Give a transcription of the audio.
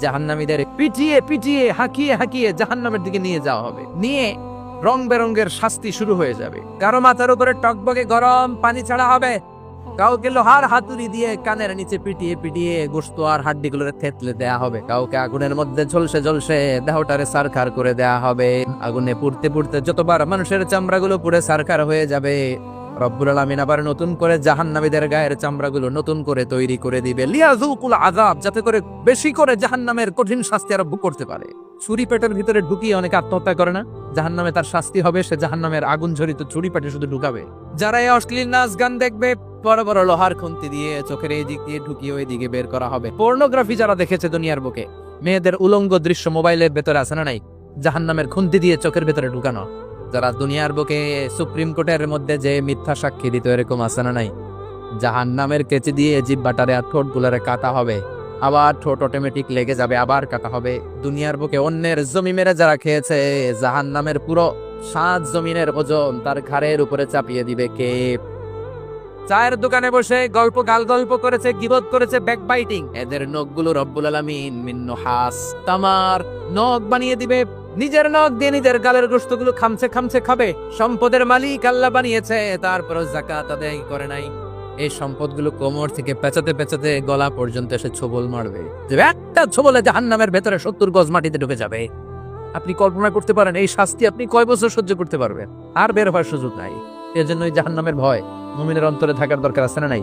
জাহান্নামীদের পিটিয়ে পিটিয়ে হাঁকিয়ে হাঁকিয়ে জাহান্নামের দিকে নিয়ে যাওয়া হবে, নিয়ে রং বেরঙের শাস্তি শুরু হয়ে যাবে। কারো মাথার উপরে টকবকে গরম পানি ছাড়া হবে, কাউকে লোহার হাতুড়ি দিয়ে কানের নিচে পিটিয়ে পিটিয়ে গোশত আর হাড্ডিগুলো থেতলে দেয়া হবে, কাউকে আগুনের মধ্যে ঝলসে ঝলসে দেহটারে সারখার করে দেয়া হবে। আগুনে পুড়তে পুড়তে যতবার মানুষের চামড়াগুলো পুড়ে সারখার হয়ে যাবে, রব্বুল আলামিন আবার নতুন করে জাহান্নামীদের গায়ের চামড়াগুলো নতুন করে তৈরি করে দিবে, লিয়াযুকুল আযাব, যাতে করে বেশি করে জাহান্নামের কঠিন শাস্তি আরো ভোগ করতে পারে। ছুরি পেটের ভিতরে ঢুকিয়ে অনেকে আত্মহত্যা করে না? জাহান্নামে তার শাস্তি হবে, সে জাহান্নামের আগুন ঝরিত ছুরি পেটে শুধু ঢুকাবে। যারা এই অশ্লীল নাচ গান দেখবে, বড় বড় লোহার খুন্তি দিয়ে চোখের এই দিক দিয়ে ঢুকিয়ে ওই দিকে বের করা হবে। পর্নোগ্রাফি যারা দেখেছে দুনিয়ার বুকে, মেয়েদের উলঙ্গ দৃশ্য মোবাইলের ভেতরে আছে না নাই? জাহান্নামের খুন্তি দিয়ে চোখের ভেতরে ঢুকানো। যারা দুনিয়ার বুকে সুপ্রিম কোর্টের মধ্যে যে মিথ্যা সাক্ষী দিত, এরকম আছে না নাই? জাহান্নামের কেচি দিয়ে জিহ্বাটারে আর ঠোঁট গুলারে কাটা হবে, আবার ঠোঁট অটোমেটিক লেগে যাবে, আবার কাটা হবে। দুনিয়ার বুকে অন্যের জমি মেরে যারা খেয়েছে, জাহান্নামের পুরো 7 জমিনের ওজন তার ঘাড়ের উপরে চাপিয়ে দিবে কে? চায়ের দোকানে বসে গল্প করেছে, গীবত করেছে, ব্যাকবাইটিং, এদের নখগুলো রব্বুল আলামিন মিন নুহাস, তামার নখ বানিয়ে দিবে। নিজের নখ দিয়ে নিজের গালের গোশতগুলো খামছে খামছে খাবে। সম্পদের মালিক আল্লাহ বানিয়েছে, তারপর যাকাত আদায় করে নাই। এই সম্পদগুলো কোমর থেকে পেঁচাতে পেঁচাতে গলা পর্যন্ত এসে ছোবল মারবে, যে একটা ছোবলে জাহান্নামের ভেতরে 70 গজ মাটিতে ঢুকে যাবে। আপনি কল্পনা করতে পারেন এই শাস্তি আপনি কয় বছর সহ্য করতে পারবেন? আর বের হওয়ার সুযোগ নাই। এজন্যই জাহান্নামের ভয় মুমিনের অন্তরে থাকার দরকার আছে না নাই?